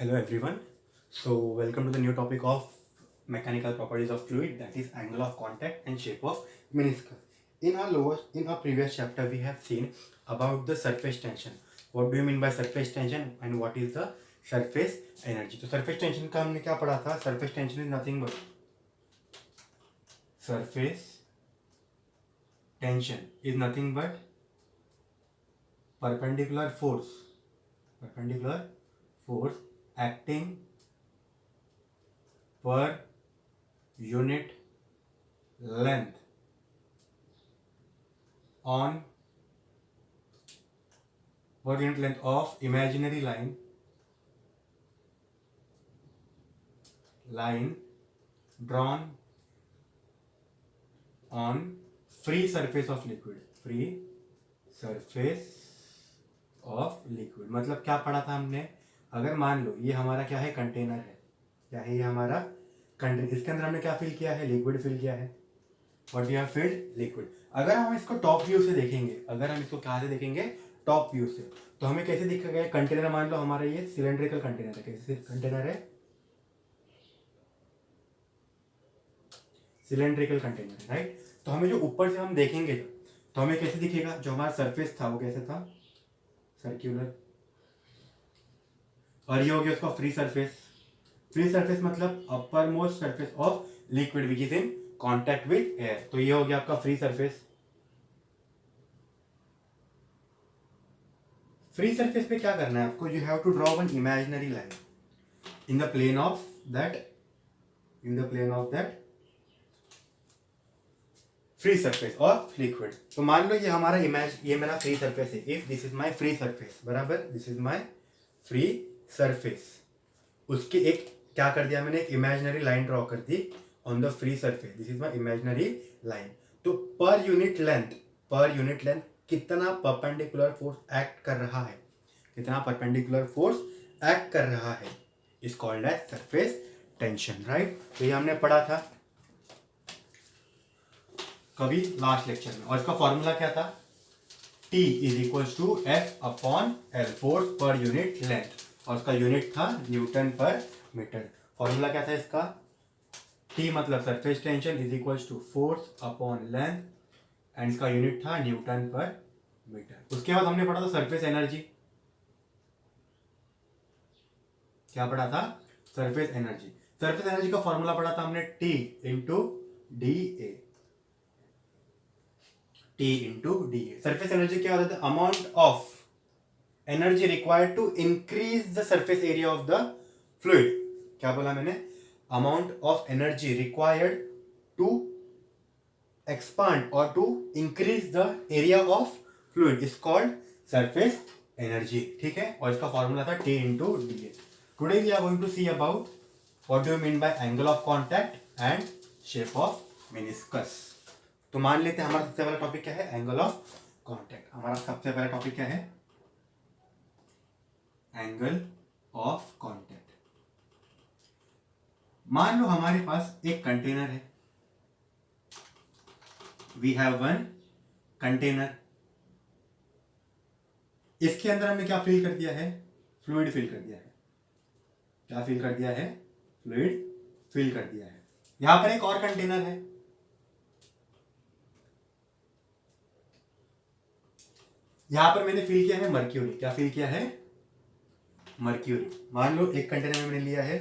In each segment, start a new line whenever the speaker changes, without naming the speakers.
Hello everyone. So welcome to the new topic of mechanical properties of fluid, that is angle of contact and shape of meniscus. In our previous chapter we have seen about the surface tension. What do you mean by surface tension and what is the surface energy? तो surface tension का हमने क्या पढ़ा था? Surface tension is nothing but perpendicular force acting per unit length of imaginary line drawn on free surface of liquid. मतलब क्या पढ़ा था हमने? अगर मान लो ये हमारा क्या है, कंटेनर है, क्या है ये हमारा कंटेनर, इसके अंदर हमने क्या फिल किया है, लिक्विड फिल किया है। What we have filled, liquid. अगर हम इसको टॉप व्यू से देखेंगे, अगर हम इसको कहाँ से देखेंगे, टॉप व्यू से, तो हमें कैसे दिखेगा? कंटेनर मान लो हमारा ये सिलेंड्रिकल कंटेनर है। कैसे कंटेनर है? Cylindrical container, right. तो हमें जो ऊपर से हम देखेंगे तो हमें कैसे दिखेगा? जो हमारा सरफेस था वो कैसे था, सर्क्यूलर, और ये हो गया उसका फ्री सरफेस मतलब upper most surface of liquid which is in contact with air. तो ये हो गया आपका फ्री सरफेस। फ्री सरफेस पे क्या करना है आपको? You have to draw one imaginary line in the plane of that free surface of liquid. तो मान लो ये हमारा ये मेरा फ्री सरफेस है। If this is my free surface, बराबर, this is my free surface. उसके एक क्या कर दिया मैंने, एक इमेजिनरी लाइन ड्रॉ कर दी on the free surface. This is my imaginary line. तो पर यूनिट लेंथ कितना परपेंडिकुलर फोर्स एक्ट कर रहा है, is called as surface tension, right. तो ये हमने पढ़ा था कभी लास्ट लेक्चर में, और इसका फॉर्मूला क्या था? T is equal to F upon L, force per unit length, और उसका यूनिट था न्यूटन पर मीटर। फॉर्मूला क्या था इसका? T मतलब surface tension is equal to force upon length, and इसका यूनिट था न्यूटन पर मीटर। उसके बाद हमने पढ़ा था सरफेस एनर्जी। क्या पढ़ा था? सरफेस एनर्जी का फॉर्मूला पढ़ा था हमने T into D A. Surface energy क्या होता है? Amount of energy required to increase the surface area of the fluid. क्या बोला मैंने? Amount of energy required to expand और to increase the area of fluid is called surface energy, ठीक है। और इसका फॉर्मूला था T into D A. Today we are going to see about what do you mean by angle of contact and shape of meniscus. तो मान लेते हैं हमारा सबसे पहला टॉपिक क्या है, एंगल ऑफ कॉन्टैक्ट। हमारा सबसे पहला टॉपिक क्या है? Angle of contact. मान लो हमारे पास एक कंटेनर है, वी हैव वन कंटेनर। इसके अंदर हमने क्या फिल कर दिया है? फ्लूइड फिल कर दिया है। क्या फिल कर दिया है? फ्लूइड फिल कर दिया है। यहां पर एक और कंटेनर है, यहां पर मैंने फिल किया है मर्क्यूरी। क्या फिल किया है? मर्क्यूरी। मान लो एक कंटेनर में मैंने लिया है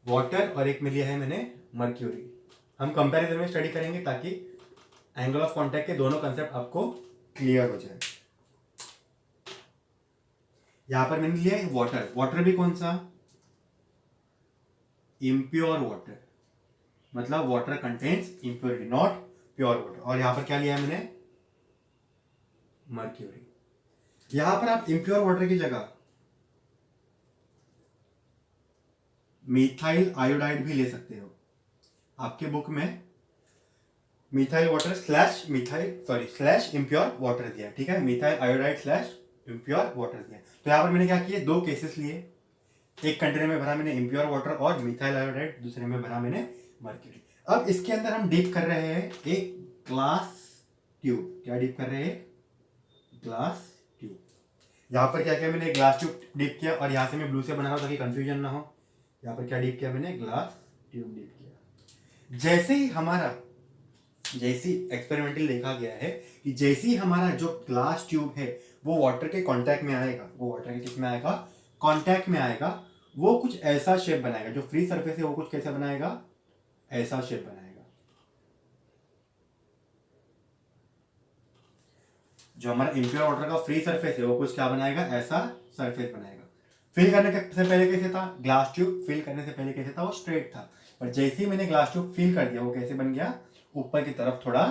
वाटर और एक में लिया है मैंने मर्क्यूरी। हम कंपैरिजन में स्टडी करेंगे ताकि एंगल ऑफ कॉन्टैक्ट के दोनों कंसेप्ट आपको क्लियर हो जाए। यहां पर मैंने लिया है वाटर भी कौन सा? इम्प्योर वाटर, मतलब water contains impurity, not pure water. और यहां पर क्या लिया है मैंने? मर्क्यूरी। यहां पर आप इम्प्योर वाटर की जगह मिथाइल आयोडाइड भी ले सकते हो। आपके बुक में methyl water slash impure water दिया, ठीक है। Methyl iodide slash impure water दिया। तो यहां पर मैंने क्या किया, दो केसेस लिए। एक कंटेनर में भरा मैंने इम्प्योर वाटर और मिथाइल आयोडाइड, दूसरे में भरा मैंने मर्क्यूरी। अब इसके अंदर हम डीप कर रहे हैं एक ग्लास ट्यूब। क्या डीप कर रहे हैं? Glass tube. यहाँ पर क्या किया मैंने, ग्लास ट्यूब डिप किया, और यहाँ से मैं ब्लू से बना रहा हूँ ताकि कंफ्यूजन ना हो। यहाँ पर क्या डिप किया मैंने, ग्लास ट्यूब डिप किया। जैसे ही एक्सपेरिमेंटल देखा गया है कि जैसे ही हमारा जो ग्लास ट्यूब है वो वाटर के कांटेक्ट में आएगा, वो वाटर के किस में आएगा, कांटेक्ट में आएगा, वो कुछ ऐसा शेप बनाएगा। जो फ्री सरफेस है वो कुछ कैसा बनाएगा, ऐसा शेप बनाएगा। जो हमारा इम्प्योर वाटर का फ्री सरफेस है वो कुछ क्या बनाएगा, ऐसा सरफेस बनाएगा। फिल करने से पहले कैसे था, ग्लास ट्यूब फिल करने से पहले कैसे था, वो स्ट्रेट था। पर जैसे ही मैंने ग्लास ट्यूब फिल कर दिया वो कैसे बन गया, ऊपर की तरफ थोड़ा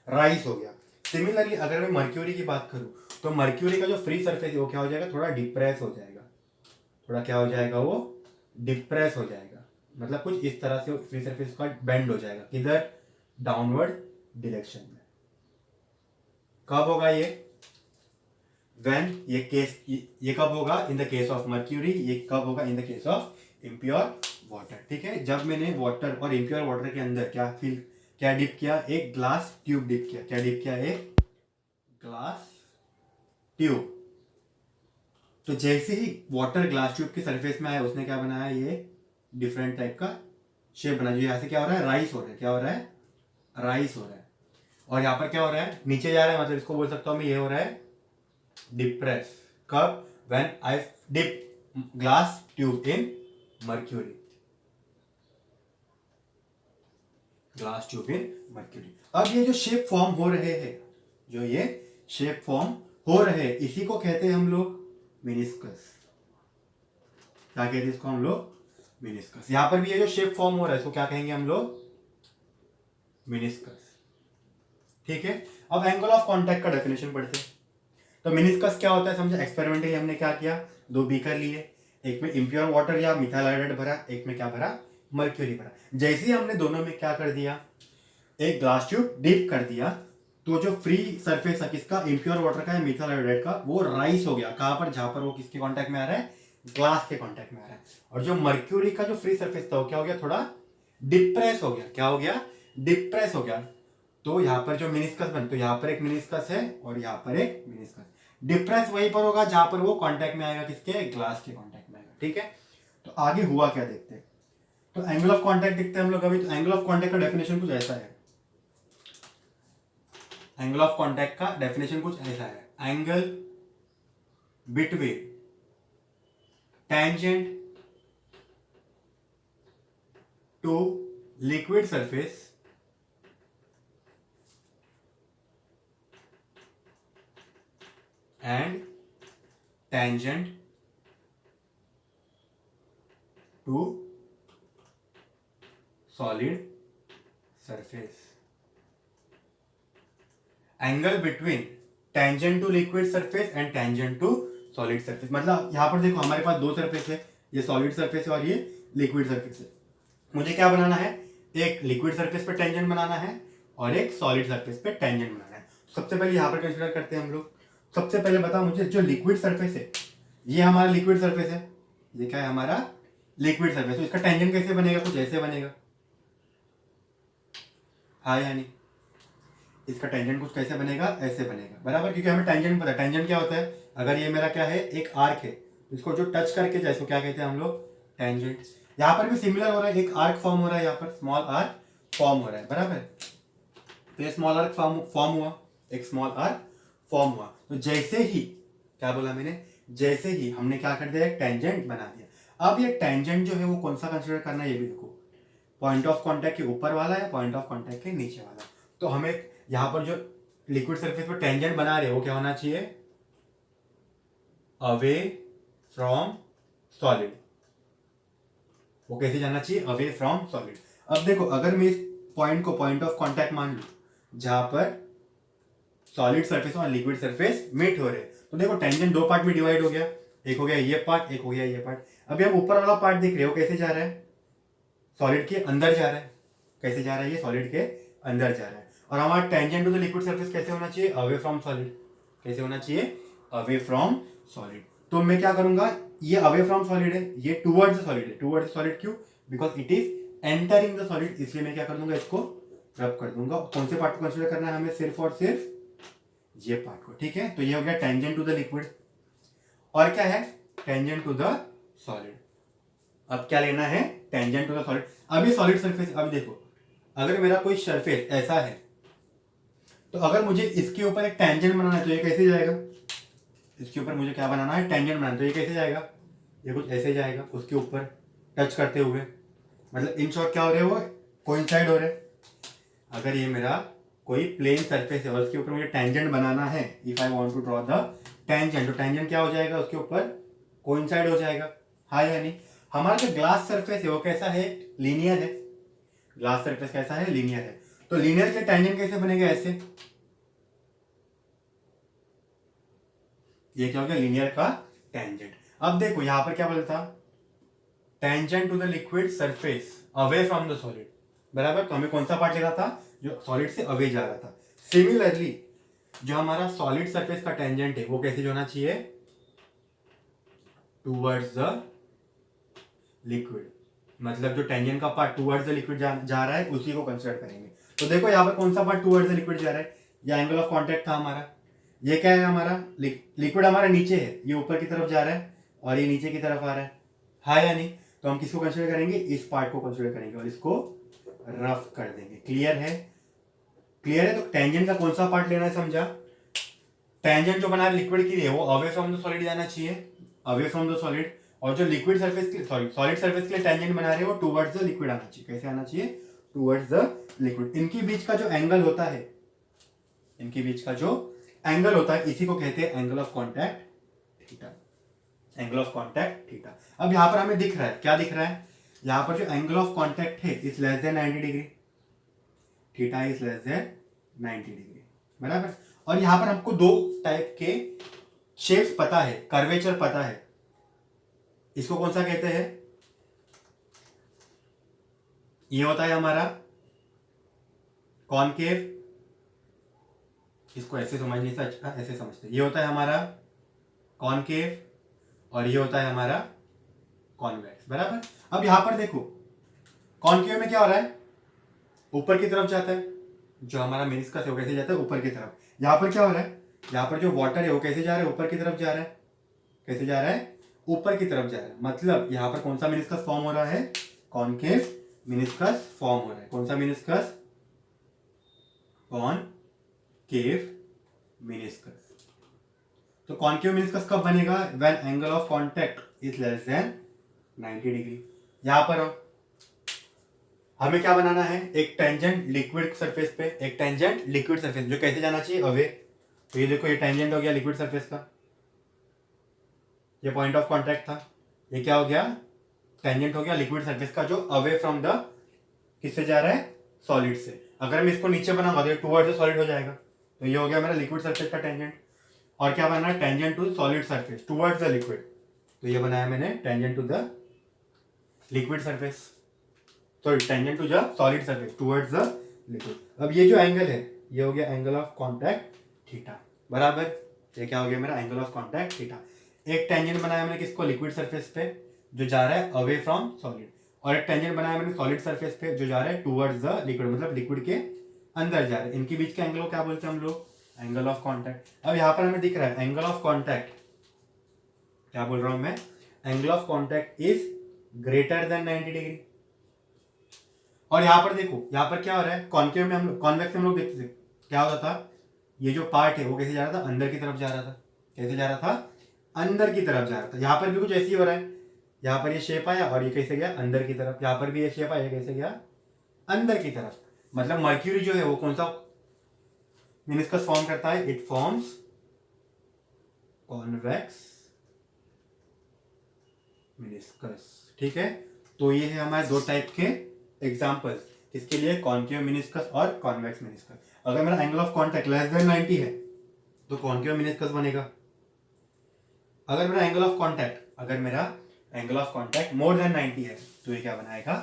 राइज हो गया। सिमिलरली अगर मैं मर्क्यूरी की बात करूं तो मर्क्यूरी का जो फ्री सरफेस है वो क्या हो जाएगा, थोड़ा डिप्रेस हो जाएगा। थोड़ा क्या हो जाएगा, वो डिप्रेस हो जाएगा। मतलब कुछ इस तरह से फ्री सरफेस का बेंड हो जाएगा, किधर, डाउनवर्ड डायरेक्शन में। कब होगा ये, व्हेन ये कब होगा, in the case of mercury. ये कब होगा, in the case of impure water. ठीक है, जब मैंने वाटर और इम्प्योर वाटर के अंदर क्या डिप किया, एक ग्लास ट्यूब डिप किया। क्या डिप किया, एक ग्लास ट्यूब। तो जैसे ही वाटर ग्लास ट्यूब के सरफेस में आया उसने क्या बनाया, ये डिफरेंट टाइप का शेप बना। जो यहाँ से क्या हो रहा है, राइस हो रहा है। क्या हो रहा है, राइस हो रहा है। और यहाँ पर क्या हो रहा है, नीचे जा रहा है। मतलब इसको बोल सकता हूं मैं, ये हो रहा है डिप्रेस। कब, when I dip glass tube in mercury. Glass tube in mercury. अब ये जो शेप फॉर्म हो रहे हैं, जो ये शेप फॉर्म हो रहे हैं, इसी को कहते हैं हम लोग मेनिस्कस। क्या कहते हैं इसको हम लोग, मेनिस्कस। यहां पर भी ये जो शेप फॉर्म हो रहा है इसको क्या कहेंगे हम लोग, मेनिस्कस। ठीक है, अब एंगल ऑफ कांटेक्ट का डेफिनेशन पढ़ते हैं। तो मेनिस्कस क्या होता है समझे। एक्सपेरिमेंटली हमने क्या किया, दो बीकर लिए, एक में इम्प्योर वाटर या मिथाइल हाइड्राइड भरा, एक में क्या भरा, मर्क्यूरी भरा। जैसे ही हमने दोनों में क्या कर दिया, एक ग्लास ट्यूब डिप कर दिया, तो जो फ्री सरफेस है किसका, इम्प्योर वाटर का या मिथाइल हाइड्राइड का, वो राइस हो गया। कहां पर, जहां पर वो किसके कांटेक्ट में आ रहा है, ग्लास के कांटेक्ट में आ रहा है। और जो मर्क्यूरी का जो फ्री सरफेस था वो क्या हो गया, थोड़ा डिप्रेस हो गया। क्या हो गया, डिप्रेस हो गया। तो यहाँ पर जो मेनिस्कस बन, तो यहाँ पर एक मेनिस्कस है और यहाँ पर एक मेनिस्कस। डिप्रेस वहीं पर होगा जहां पर वो कांटेक्ट में आएगा, किसके, ग्लास के कांटेक्ट में आएगा। ठीक है, तो आगे हुआ क्या देखते हैं। तो एंगल ऑफ कांटेक्ट देखते हैं हम लोग अभी। तो एंगल ऑफ कांटेक्ट का डेफिनेशन कुछ ऐसा है। एंगल ऑफ कांटेक्ट का डेफिनेशन कुछ ऐसा है, angle between tangent to liquid surface and tangent to solid surface. Angle between tangent to liquid surface and tangent to solid surface. मतलब यहां पर देखो हमारे पास दो सरफेस है, ये सॉलिड सरफेस है और ये लिक्विड सरफेस है। मुझे क्या बनाना है, एक लिक्विड सरफेस पे टेंजेंट बनाना है और एक सॉलिड सरफेस पे टेंजेंट बनाना है। सबसे पहले यहां पर कंसीडर करते हैं हम लोग। सबसे पहले बताओ मुझे, जो लिक्विड सरफेस है, ये हमारा लिक्विड सरफेस है, ये क्या है हमारा लिक्विड सरफेस। तो इसका टेंजेंट कैसे बनेगा, कुछ ऐसे बनेगा, हाँ या नहीं। इसका टेंजेंट कुछ कैसे बनेगा, ऐसे बनेगा, बराबर। क्योंकि हमें टेंजेंट पता है। टेंजेंट क्या होता है, अगर ये मेरा क्या है, एक आर्क है, इसको जो टच करके जाए इसको क्या कहते हैं हम लोग, टेंजेंट। यहाँ पर भी सिमिलर हो रहा है, एक आर्क फॉर्म हो रहा है, यहाँ पर स्मॉल आर्क फॉर्म हो रहा है, बराबर। तो ये स्मॉल आर्क फॉर्म हुआ, एक स्मॉल आर्क फॉर्म हुआ। तो जैसे ही, क्या बोला मैंने, जैसे ही हमने क्या कर दिया, एक टेंजेंट बना दिया। अब ये टेंजेंट जो है वो कौन सा कंसीडर करना है, ये भी देखो, पॉइंट ऑफ कांटेक्ट के ऊपर वाला या पॉइंट ऑफ कांटेक्ट के नीचे वाला। तो हमें यहां पर जो लिक्विड सरफेस पर टेंजेंट बना रहे हैं वो क्या होना चाहिए, अवे फ्रॉम सॉलिड। वो कैसे जाना चाहिए, अवे फ्रॉम सॉलिड। अब देखो, अगर मैं इस पॉइंट को पॉइंट ऑफ कांटेक्ट मान लूं जहां पर सॉलिड सरफेस और लिक्विड सरफेस मीट हो रहे हैं, तो देखो टेंजेंट दो पार्ट में डिवाइड हो गया। एक हो गया ये पार्ट, एक हो गया ये पार्ट। अभी हम ऊपर वाला पार्ट देख रहे हो कैसे जा रहा है, सॉलिड के अंदर जा रहा है। कैसे जा रहा है, ये सॉलिड के अंदर जा रहा है। और हमारा tangent to the liquid surface कैसे होना चाहिए, अवे फ्रॉम सॉलिड। कैसे होना चाहिए, अवे फ्रॉम सॉलिड। तो मैं क्या करूंगा, ये अवे फ्रॉम सॉलिड है, ये टुवर्ड्स सॉलिड है। टुवर्ड्स सॉलिड क्यों, because it is entering the solid, इसलिए मैं क्या कर दूंगा, इसको रब कर दूंगा। कौन से पार्ट को कंसीडर करना है हमें, सिर्फ और सिर्फ ये पार्ट को। ठीक है, तो ये हो गया टेंजेंट टू द लिक्विड। और क्या है, टेंजेंट टू द सॉलिड। अब क्या लेना है, टेंजेंट टू द सॉलिड। अब ये सॉलिड सरफेस, अब देखो अगर मेरा कोई सरफेस ऐसा है तो अगर मुझे इसके ऊपर एक टेंजेंट बनाना है तो ये कैसे जाएगा, इसके ऊपर मुझे क्या बनाना है, टेंजेंट बनाना है, तो ये कैसे जाएगा, ये कुछ ऐसे जाएगा उसके ऊपर टच करते हुए, मतलब इन शॉर्ट क्या हो रहे हैं, वो कोइंसाइड हो रहे हैं। अगर ये मेरा कोई प्लेन सरफेस है और उसके ऊपर मुझे टेंजेंट बनाना है, if I want to draw the tangent, तो टेंजेंट क्या हो जाएगा, उसके ऊपर कोइंसाइड हो जाएगा, हाँ या नहीं। हमारा जो ग्लास सरफेस है वो कैसा है, लीनियर है। ग्लास सरफेस कैसा है, लीनियर है। तो लीनियर के टेंजेंट कैसे बनेगा, ऐसे, ये क्या हो गया, लीनियर का टेंजेंट। अब देखो यहां पर क्या बोलता, tangent to the liquid surface away from the solid, बराबर। तो हमें कौन सा पार्ट लेना था, जो सॉलिड से अवे जा रहा था। सिमिलरली जो हमारा सॉलिड सरफेस का टेंजेंट है वो कैसे होना चाहिए, टूवर्ड्स द लिक्विड, मतलब जो टेंजेंट का पार्ट टूवर्ड्स द लिक्विड जा रहा है उसी को कंसीडर करेंगे। तो देखो यहाँ पर कौन सा पार्ट टूवर्ड्स द लिक्विड जा रहा है, ये एंगल ऑफ कांटेक्ट था हमारा, ये क्या है हमारा, लिक्विड हमारा नीचे है, ये ऊपर की तरफ जा रहा है और ये नीचे की तरफ आ रहा है, हाँ या नहीं। तो हम किसको कंसीडर करेंगे, इस पार्ट को कंसीडर करेंगे और इसको रफ कर देंगे। क्लियर है, क्लियर है। तो टेंजेंट का कौन सा पार्ट लेना है, समझा। टेंजेंट जो बना लिक्विड के लिए वो अवे फ्रॉम द सॉलिड जाना चाहिए, अवे फ्रॉम द सॉलिड। और जो लिक्विड सरफेस के, सॉरी सॉलिड सरफेस के लिए टेंजेंट बना रहे हैं वो टुवर्ड्स द लिक्विड आना चाहिए। कैसे आना चाहिए, टुवर्ड्स द लिक्विड। इनके बीच का जो एंगल होता है, इनके बीच का जो एंगल होता है इसी को कहते हैं angle of contact theta, angle of contact theta. अब यहां पर हमें दिख रहा है, क्या दिख रहा है, यहां पर जो एंगल ऑफ कॉन्टैक्ट है is less than 90 degree, theta is less than 90 degree, बराबर। और यहां पर हमको दो टाइप के शेप्स पता है, कर्वेचर पता है, इसको कौन सा कहते हैं, ये होता है हमारा कॉनकेव, इसको ऐसे समझ नहीं सकता, ऐसे समझते, ये होता है हमारा कॉनकेव और ये होता है हमारा कॉन्वेक्स, बराबर। अब यहां पर देखो कॉनकेव में क्या हो रहा है, ऊपर की तरफ जाता है, जो हमारा मेनिस्कस है वो कैसे जाता है, ऊपर की तरफ। यहां पर क्या हो रहा है, यहां पर जो वाटर है वो कैसे जा रहा है, ऊपर की तरफ जा रहा है, कैसे जा रहा है, ऊपर की तरफ जा रहा है। मतलब यहां पर कौन सा मेनिस्कस फॉर्म हो रहा है, कॉनकेव मेनिस्कस फॉर्म हो रहा है। कौन सा मेनिस्कस, कॉनकेव मेनिस्कस। तो कॉनकेव मेनिस्कस कब बनेगा, when angle of contact is less than 90 degree. यहां पर हमें क्या बनाना है, एक टेंजेंट लिक्विड सरफेस पे, एक टेंजेंट लिक्विड सरफेस, जो कैसे जाना चाहिए, अवे। तो ये देखो ये टेंजेंट हो गया लिक्विड सरफेस का, ये पॉइंट ऑफ कांटेक्ट था, ये क्या हो गया, टेंजेंट हो गया लिक्विड सरफेस का, जो अवे फ्रॉम द, किससे जा रहा है, सॉलिड से। अगर मैं इसको नीचे बनाऊंगा तो ये टुवर्ड्स द सॉलिड हो जाएगा, तो ये हो गया मेरा लिक्विड सरफेस का टेंजेंट। और क्या बनाना है, tangent to solid surface towards the liquid, तो ये बनाया मैंने tangent to the liquid surface, sorry tangent to the solid surface towards the liquid. अब ये जो एंगल है ये हो गया एंगल ऑफ कांटेक्ट थीटा, बराबर। ये क्या हो गया मेरा एंगल ऑफ कांटेक्ट थीटा। एक टेंजेंट बनाया मैंने किसको, लिक्विड सरफेस पे, जो जा रहा है अवे फ्रॉम सॉलिड, और एक टेंजेंट बनाया मैंने सॉलिड सरफेस पे, जो जा रहा है टुवर्ड्स द लिक्विड, मतलब लिक्विड के अंदर जा रहा है। इनके बीच के एंगल को क्या बोलते हैं हम लोग, एंगल ऑफ कांटेक्ट। अब यहां पर हमें दिख रहा है एंगल ऑफ कांटेक्ट, क्या बोल रहा हूं मैं, angle of contact is greater than 90 degree. और यहां पर देखो, यहां पर क्या हो रहा है, कॉनकेव में हम लोग, कॉन्वेक्स में हम लोग देखते थे क्या होता था, ये जो पार्ट है वो कैसे जा रहा था, अंदर की तरफ जा रहा था, कैसे जा रहा था, अंदर की तरफ जा रहा था। यहां पर भी कुछ ऐसे ही हो रहा है, यहां पर ये शेप आया और ये कैसे गया, अंदर की तरफ। यहां पर भी ये शेप आया, कैसे गया, अंदर की तरफ। मतलब मर्क्यूरी जो है वो कौन सा मेनिस्कस फॉर्म करता है, इट फॉर्म्स कॉन्वेक्स मेनिस्कस, ठीक है। तो ये है हमारे दो टाइप के एग्जांपल्स, इसके लिए कॉनकेव मेनिस्कस और कॉन्वेक्स मेनिस्कस। अगर मेरा angle of contact less than 90 है तो कॉनकेव मेनिस्कस बनेगा। अगर मेरा एंगल ऑफ कांटेक्ट, अगर मेरा angle of contact more than 90 है तो ये क्या बनाएगा,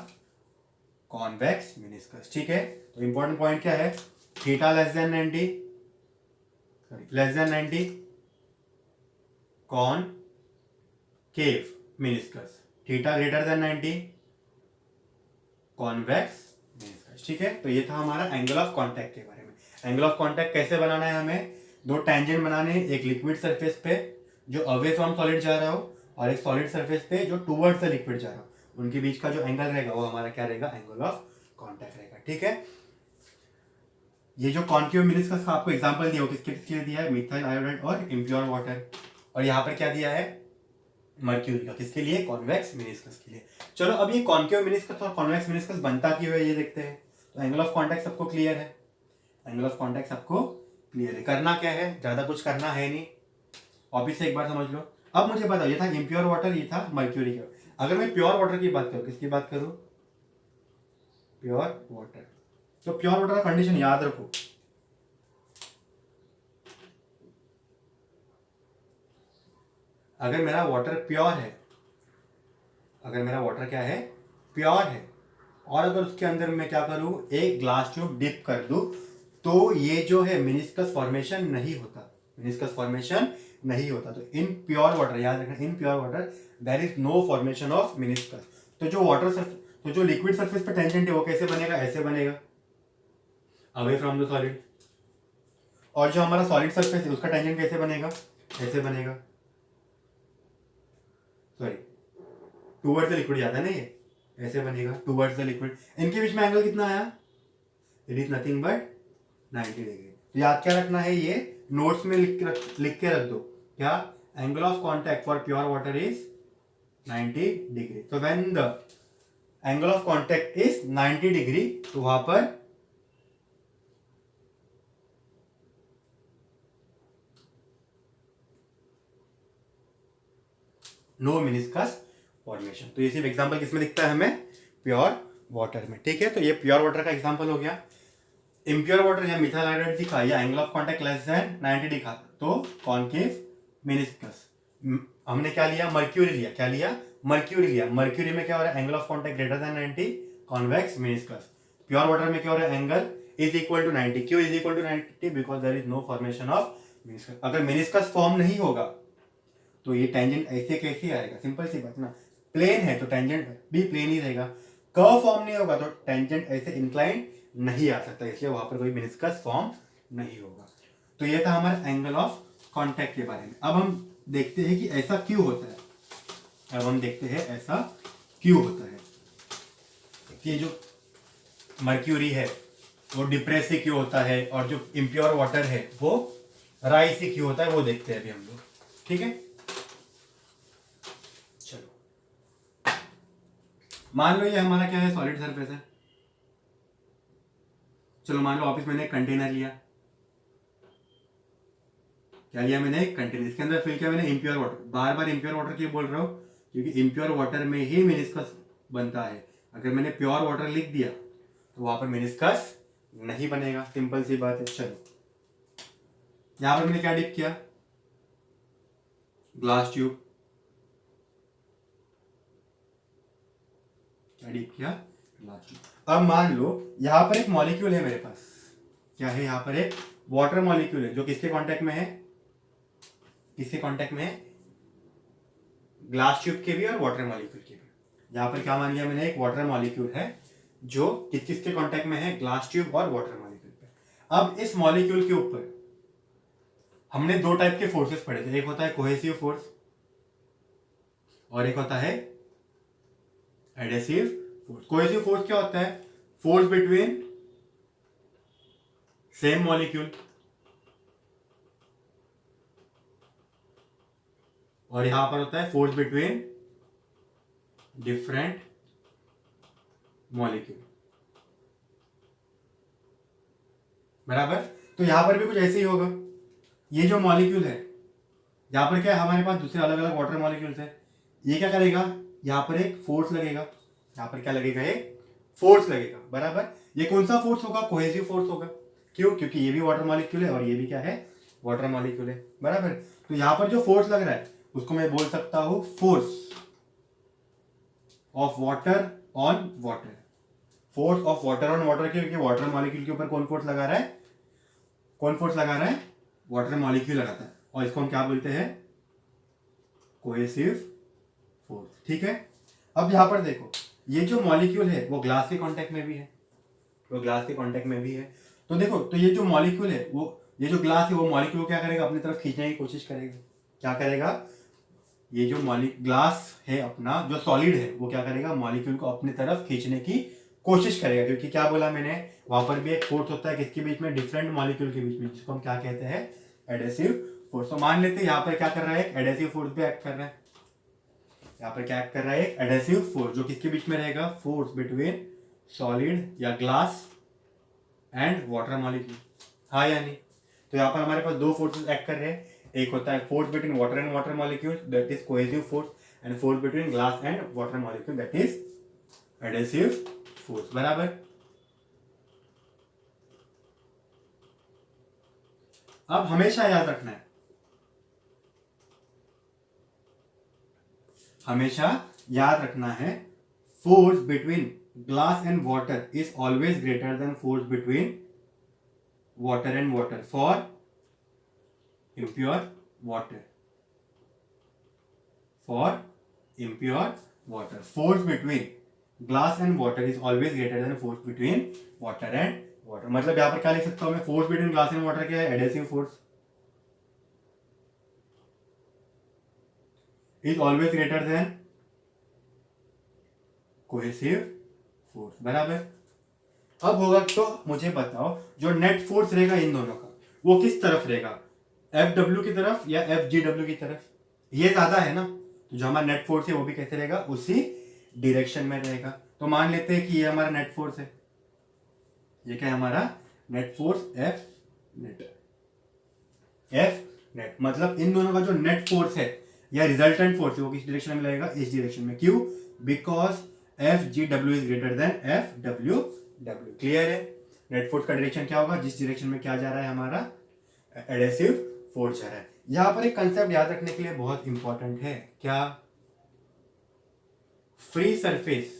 कॉन्वेक्स मेनिस्कस, ठीक है। तो इंपॉर्टेंट पॉइंट क्या है, theta less than 90, less than 90 concave meniscus, theta greater than 90 convex meniscus, ठीक है। तो ये था हमारा एंगल ऑफ कांटेक्ट के बारे में। एंगल ऑफ कांटेक्ट कैसे बनाना है, हमें दो टेंजेंट बनाने हैं, एक लिक्विड सरफेस पे जो अवे फ्रॉम सॉलिड जा रहा हो और एक सॉलिड सरफेस पे जो टूवर्ड्स द लिक्विड जा रहा हो, उनके बीच का जो एंगल रहेगा वो हमारा क्या रहेगा, एंगल ऑफ कॉन्टैक्ट रहेगा। ठीक है, ये जो कॉन्केव मेनिस्कस का आपको एग्जांपल दिया हो, किसके किसके लिए दिया है, मिथाइल आयोडाइड और इम्प्योर वाटर, और यहाँ पर क्या दिया है, मर्क्यूरी का, किसके लिए, कॉन्वेक्स मेनिस्कस के लिए। चलो अब ये कॉन्केव मेनिस्कस और कॉन्वेक्स मेनिस्कस बनता क्यों है ये देखते हैं। तो एंगल ऑफ कॉन्टैक्ट सबको क्लियर है, एंगल ऑफ कॉन्टैक्ट सबको क्लियर है। करना क्या है, ज्यादा कुछ करना है नहीं, ऑफिस से एक बार समझ लो। अब मुझे बताओ, ये था इम्प्योर वाटर, ये था मर्क्यूरी का। अगर मैं प्योर वाटर की बात करूं, किसकी बात करूं, प्योर वाटर। तो प्योर वाटर का कंडीशन याद रखो, अगर मेरा वाटर प्योर है, अगर मेरा वाटर क्या है, प्योर है, और अगर उसके अंदर मैं क्या करूं, एक ग्लास ट्यूब डिप कर दूं, तो ये जो है मेनिस्कस फॉर्मेशन नहीं होता, मेनिस्कस फॉर्मेशन नहीं होता। तो इन प्योर वाटर, याद रखना, in pure water there is no formation of meniscus. तो जो वाटर तो जो लिक्विड सरफेस पे टेंजेंट है वो कैसे बनेगा, ऐसे बनेगा, अवे फ्रॉम द सॉलिड। और जो हमारा सॉलिड सरफेस है उसका टेंजेंट कैसे बनेगा, ऐसे बनेगा, सॉरी टूवर्ड्स द लिक्विड जाता है ना, ये ऐसे बनेगा टूवर्ड्स द लिक्विड। इनके बीच में एंगल कितना आया, it is nothing but 90 degree. तो याद क्या रखना है, ये नोट्स में लिख के रख दो, क्या, angle of contact for pure water is 90 degree. तो when the angle of contact is 90 degree, तो वहां पर नो मेनिस्कस फॉर्मेशन। तो ये सिर्फ एग्जांपल किसमें दिखता है हमें, प्योर वाटर में। ठीक है, तो ये प्योर वाटर का एग्जांपल हो गया। इम्प्योर वाटर या मिथाइल आयोडाइड दिखा या angle of contact less than 90 दिखा, तो कॉन्केव मेनिस्कस। हमने क्या लिया, मर्क्यूरी लिया, क्या लिया, मर्क्यूरी लिया। मर्क्यूरी में क्या हो रहा है, angle of contact greater than 90, convex meniscus. Pure water में क्या हो रहा है, एंगल इज इक्वल टू 90। क्यों is equal to 90, because there is no formation of meniscus. अगर मेनिस्कस फॉर्म नहीं होगा तो ये टेंजेंट ऐसे कैसे आएगा, सिंपल सी बात ना, प्लेन है तो टेंजेंट भी प्लेन ही रहेगा। कर्व फॉर्म नहीं होगा तो टेंजेंट ऐसे इंक्लाइन नहीं आ सकता, इसलिए वहां पर कोई मेनिस्कस फॉर्म नहीं होगा। तो ये था हमारा एंगल ऑफ कॉन्टैक्ट के बारे में। अब हम देखते हैं कि ऐसा क्यों होता है, अब हम देखते हैं ऐसा क्यों होता है कि जो मर्क्यूरी है वो डिप्रेस से क्यों होता है, और जो इम्प्योर वाटर है वो राइज से क्यों होता है, वो देखते हैं अभी हम लोग। ठीक है, चलो मान लो ये हमारा क्या है, सॉलिड सरफेस है। चलो मान लो ऑफिस मैंने एक कंटेनर लिया, क्या लिया मैंने, एक कंटेनर, इसके अंदर फिल किया मैंने इम्प्योर वाटर। बार बार इम्प्योर वाटर क्यों बोल रहा हूं, क्योंकि इम्प्योर वाटर में ही मेनिस्कस बनता है। अगर मैंने प्योर वाटर लिख दिया तो वहां पर मेनिस्कस नहीं बनेगा, सिंपल सी बात है। चलो यहां पर मैंने क्या डिप किया, ग्लास ट्यूब, क्या डिप किया, ग्लास ट्यूब। अब मान लो यहां पर एक मॉलिक्यूल है मेरे पास, क्या है, यहां पर एक वाटर मॉलिक्यूल है, जो किसके कांटेक्ट में है, किसके कांटेक्ट में है, ग्लास ट्यूब के भी और वाटर मॉलिक्यूल के भी। यहां पर क्या मान लिया मैंने, एक वाटर मॉलिक्यूल है जो किसके कांटेक्ट में है, ग्लास ट्यूब और वाटर मॉलिक्यूल पे। अब इस मॉलिक्यूल के ऊपर हमने दो टाइप के फोर्सेस पढ़े थे, एक होता है कोहेसिव फोर्स और एक होता है एडेसिव फोर्स। कोहेसिव फोर्स क्या होता है, फोर्स बिटवीन सेम मॉलिक्यूल, और यहां पर होता है फोर्स बिटवीन डिफरेंट मॉलिक्यूल, बराबर। तो यहां पर भी कुछ ऐसे ही होगा, ये जो मॉलिक्यूल है यहां पर क्या है, हमारे पास दूसरे अलग अलग वाटर मॉलिक्यूल्स है, ये क्या करेगा, यहां पर एक फोर्स लगेगा, यहां पर क्या लगेगा, एक फोर्स लगेगा, बराबर। ये कौन सा फोर्स होगा, कोहेसिव फोर्स होगा। क्यों, क्योंकि ये भी वाटर मॉलिक्यूल है और ये भी क्या है, वाटर मॉलिक्यूल है, बराबर। तो यहां पर जो फोर्स लग रहा है उसको मैं बोल सकता हूं force of water on water. Force of water on water, क्योंकि वाटर मॉलिक्यूल के ऊपर कौन फोर्स लगा रहा है, कौन फोर्स लगा रहा है, वाटर मॉलिक्यूल लगाता है, और इसको हम क्या बोलते हैं, कोहेसिव फोर्स। ठीक है, अब यहां पर देखो ये जो मॉलिक्यूल है वो ग्लास के कांटेक्ट में भी है, वो ग्लास के कांटेक्ट में भी है। तो देखो, तो ये जो मॉलिक्यूल है वो, ये जो ग्लास है वो मॉलिक्यूल क्या करेगा, अपनी तरफ खींचने की कोशिश करेगा, क्या करेगा, ये जो ग्लास है अपना जो सॉलिड है वो क्या करेगा, मॉलिक्यूल को अपनी तरफ खींचने की कोशिश करेगा, क्योंकि क्या बोला मैंने, वहां पर भी एक फोर्स होता है किसके बीच में, डिफरेंट मॉलिक्यूल के बीच में, जिसको हम क्या कहते हैं, एडेसिव फोर्स। तो मान लेते हैं यहाँ पर क्या कर रहा है, एडेसिव फोर्स भी एक्ट कर रहा है, यहाँ पर क्या एक्ट कर रहा है, एडेसिव फोर्स, जो किसके बीच में रहेगा, फोर्स बिटवीन सॉलिड या ग्लास एंड वाटर मॉलिक्यूल, हाँ या नहीं। तो यहाँ पर हमारे पास दो फोर्सेस एक्ट कर रहे हैं, एक होता है force between water and water molecule, that is cohesive force, and force between glass and water molecule, that is adhesive force, बराबर। अब हमेशा याद रखना है, हमेशा याद रखना है, force between glass and water is always greater than force between water and water for impure water, for impure water force between glass and water is always greater than force between water and water। मतलब यहां पर क्या लिख सकता हूं मैं, force between glass and water क्या है, adhesive force is always greater than cohesive force, बराबर। अब होगा तो मुझे बताओ, जो नेट फोर्स रहेगा इन दोनों का वो किस तरफ रहेगा, एफ डब्ल्यू की तरफ या एफ जी डब्ल्यू की तरफ, ये ज्यादा है ना, तो जो हमारा नेट फोर्स है वो भी कैसे रहेगा, उसी डायरेक्शन में रहेगा। तो मान लेते हैं कि ये हमारा नेट फोर्स है, ये क्या है हमारा नेट फोर्स, एफ नेट, मतलब इन दोनों का जो नेट फोर्स है या रिजल्टेंट फोर्स है वो किस डायरेक्शन में लगेगा, इस डायरेक्शन में। क्यों, because F G W is greater than F W W. Clear है, नेट फोर्स का डायरेक्शन क्या होगा, जिस डायरेक्शन में क्या जा रहा है हमारा एडेसिव फोर्स जा रहा है। यहां पर एक कंसेप्ट याद रखने के लिए बहुत इंपॉर्टेंट है, क्या, फ्री सरफेस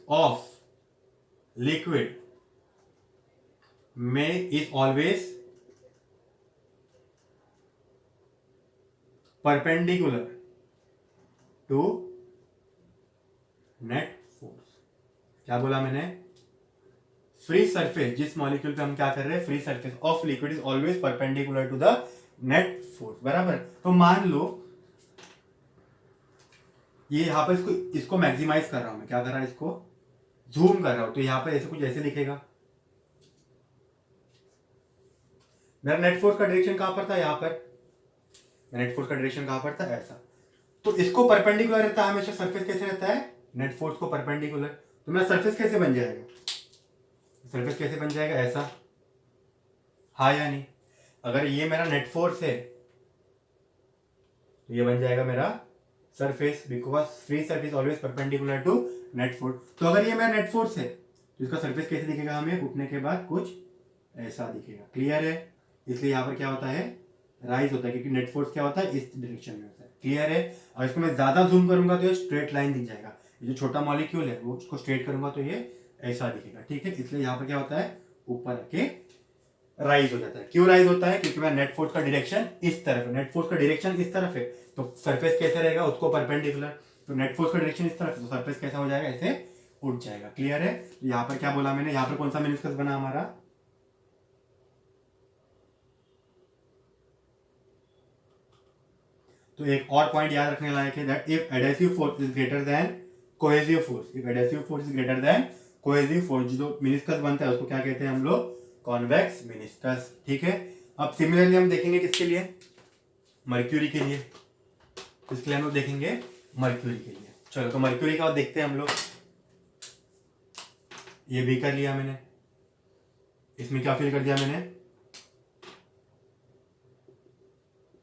ऑफ लिक्विड में is always perpendicular to net force. क्या बोला मैंने, फ्री सरफेस, जिस मॉलिक्यूल पे हम क्या कर रहे हैं, free surface of liquid is always perpendicular to the net force, बराबर। तो मान लो ये यहां पर इसको मैक्सिमाइज कर रहा हूं मैं, क्या कर रहा है, इसको जूम कर रहा हूं, तो यहां पर ऐसे कुछ ऐसे लिखेगा, मेरा नेट फोर्स का डायरेक्शन कहां पर था, यहां पर, नेट फोर्स का डायरेक्शन कहां पर था, ऐसा। तो इसको परपेंडिकुलर रहता है हमेशा, सरफेस कैसे रहता है, नेट फोर्स को परपेंडिकुलर। तो मेरा सरफेस कैसे बन जाएगा, सरफेस कैसे बन जाएगा, ऐसा, हाँ या नहीं। अगर ये मेरा नेट फोर्स है तो ये बन जाएगा मेरा surface, because free surface always perpendicular to net force. तो अगर ये मेरा नेट फोर्स है तो इसका सरफेस कैसे दिखेगा, हमें उठने के बाद कुछ ऐसा दिखेगा। क्लियर है, इसलिए यहाँ पर क्या होता है, राइज होता है, क्योंकि नेट फोर्स क्या होता है, इस डायरेक्शन में होता है। क्लियर है, और इसको मैं ज्यादा जूम करूंगा तो ये स्ट्रेट लाइन दिख जाएगा, ये जो छोटा मॉलिक्यूल है वो उसको स्ट्रेट करूंगा तो ये ऐसा दिखेगा, ठीक है। इसलिए यहाँ पर क्या होता है, ऊपर आके राइज हो जाता है। क्यों राइज होता है, क्योंकि मैं नेट फोर्स का डायरेक्शन इस तरफ है, नेट फोर्स का डायरेक्शन इस तरफ है, तो सरफेस कैसे रहेगा, उसको परपेंडिकुलर। तो नेट फोर्स का डायरेक्शन इस तरफ है, तो सरफेस कैसा हो जाएगा, ऐसे उठ जाएगा। क्लियर है, तो यहाँ पर क्या बोला मैंने, यहाँ पर कौन सा मेनिस्कस बना हमारा, तो एक और पॉइंट याद रखने लायक है, that if adhesive force is greater than cohesive force, if adhesive force is greater than cohesive force, जो मेनिस्कस बनता है उसको क्या कहते हैं हम लोग, कॉन्वेक्स मेनिस्कस, ठीक है। अब सिमिलरली हम देखेंगे किसके लिए, मर्क्यूरी के लिए, इसके लिए हम लोग देखेंगे मर्क्यूरी के लिए। चलो तो मर्क्यूरी का देखते हैं हम लोग, ये भी कर लिया मैंने, इसमें क्या फिल कर दिया मैंने,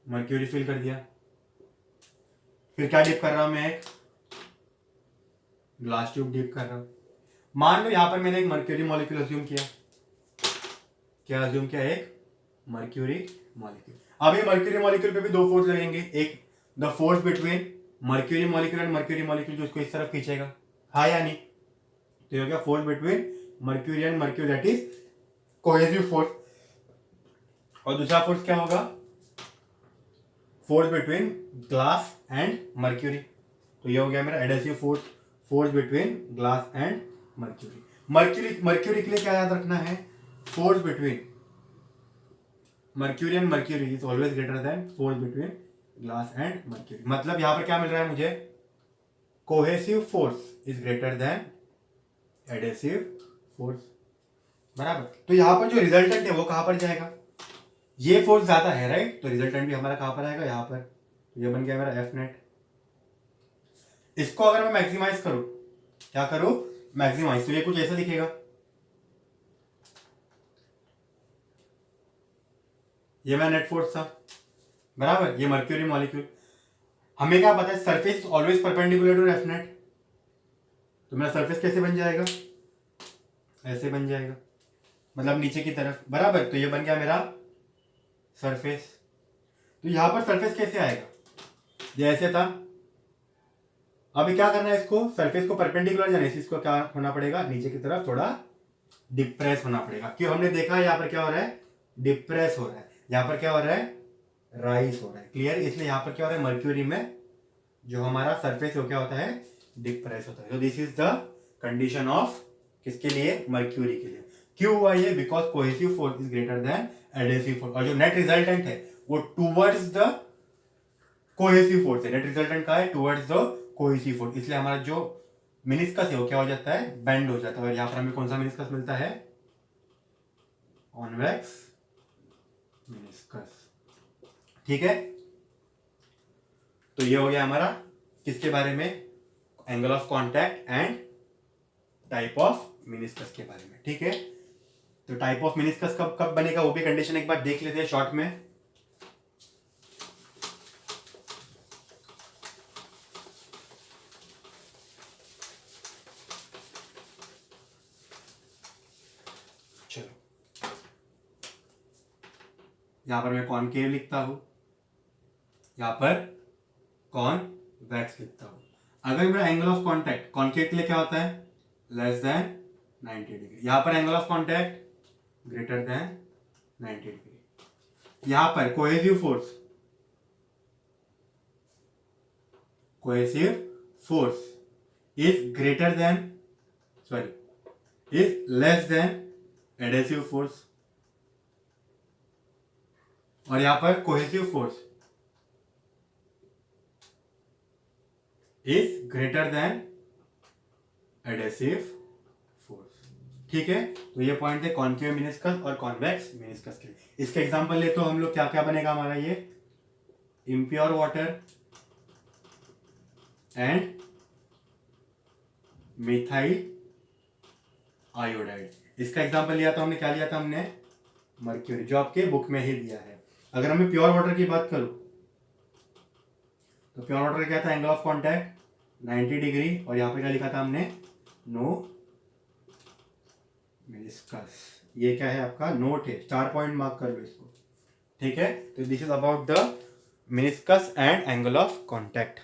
मर्क्यूरी फिल कर दिया। फिर क्या डिप कर रहा हूं मैं, एक ग्लास ट्यूब डिप कर रहा हूं। मान लो यहां पर मैंने एक मर्क्यूरी मॉलिक्यूल अज्यूम किया, क्या अज्यूम किया, एक मर्क्यूरी मॉलिक्यूल। अब ये मर्क्यूरी मॉलिक्यूल पे भी दो फोर्स लगेंगे, एक the force between mercury molecule and mercury molecule, जो इसको इस तरफ खींचेगा, हाँ या नहीं। तो ये हो गया force between mercury and mercury, that is cohesive force. और दूसरा फोर्स क्या होगा, force between glass and mercury, तो ये हो गया मेरा adhesive force, force between glass and mercury. Mercury के लिए क्या याद रखना है, force between mercury and mercury is always greater than force between glass and mercury. मतलब यहाँ पर क्या मिल रहा है मुझे, cohesive force is greater than adhesive force, बराबर। तो यहाँ पर जो रिजल्टेंट है वो कहाँ पर जाएगा, ये फोर्स ज्यादा है राइट, तो रिजल्टेंट भी हमारा कहाँ पर आएगा, यहाँ पर। तो ये बन गया मेरा एफ नेट। इसको अगर मैं मैक्सिमाइज करूं, क्या करूं, मैक्सिमाइज, तो ये कुछ ऐसा दिखेगा, ये मेरा नेट फोर्स था, बराबर। ये मर्क्यूरी मॉलिक्यूल, हमें क्या पता है surface always perpendicular to F net, तो मेरा सरफेस कैसे बन जाएगा, ऐसे बन जाएगा, मतलब नीचे की तरफ, बराबर। तो ये बन गया मेरा सरफेस। तो यहां पर सरफेस कैसे आएगा, ये ऐसे था। अभी क्या करना है, इसको सरफेस को परपेंडिकुलर जाने से इसको क्या होना पड़ेगा, नीचे की तरफ थोड़ा डिप्रेस होना पड़ेगा। क्यों, हमने देखा है यहाँ पर क्या हो रहा है, डिप्रेस हो रहा है, यहाँ पर क्या हो रहा है, राइज हो रहा है, क्लियर। इसलिए यहाँ पर क्या हो रहा है, मर्क्यूरी में जो हमारा सरफेस हो क्या होता है, डिप्रेस होता है। तो this is the condition of किसके लिए, मर्क्यूरी के लिए। क्यों हुआ ये, because cohesive force is greater than adhesive force, और जो नेट रिजल्टेंट है वो टूवर्ड्स द कोहेसिव फोर्स है, नेट रिजल्टेंट का है टूवर्ड्स द कोहेसिव फोर्स, इसलिए हमारा जो मिनिस्कस है वो क्या हो जाता है, बेंड हो जाता है। और यहाँ पर हमें कौन सा मिनिस्कस मिलता है, कॉन्वेक्स मिनिस्कस, ठीक है। तो ये हो गया हमारा किसके बारे में, angle of contact and type of meniscus के बारे में, ठीक है। तो टाइप ऑफ मिनिस्कस कब कब बनेगा वो भी कंडीशन एक बार देख लेते हैं शॉर्ट में। चलो यहां पर मैं कॉनकेव लिखता हूं, यहां पर कॉन्वेक्स लिखता हूं। अगर मेरा एंगल ऑफ कांटेक्ट कॉनकेव के लिए क्या होता है, लेस देन 90 डिग्री, यहां पर angle of contact greater than 90 degree. यहां पर cohesive force is greater than, sorry, is less than adhesive force, और यहां पर cohesive force is greater than adhesive force, ठीक है। तो ये पॉइंट है कॉनकेव मिनिस्कस और कॉन्वेक्स मिनिस्कस के। इसके एग्जांपल ले तो हम लोग क्या क्या बनेगा हमारा, ये impure water and methyl iodide. इसका एग्जांपल लिया तो हमने क्या लिया था, हमने मर्क्यूरी, जो आपके बुक में ही दिया है। अगर हमें प्योर वाटर की बात करूं तो प्योर वाटर क्या था, एंगल ऑफ कांटेक्ट 90 डिग्री, और यहां पे क्या लिखा था हमने, नो मिनिस्कस। ये क्या है आपका नोट है, 4 पॉइंट मार्क कर लो इसको, ठीक है। तो this is about the meniscus and angle of contact.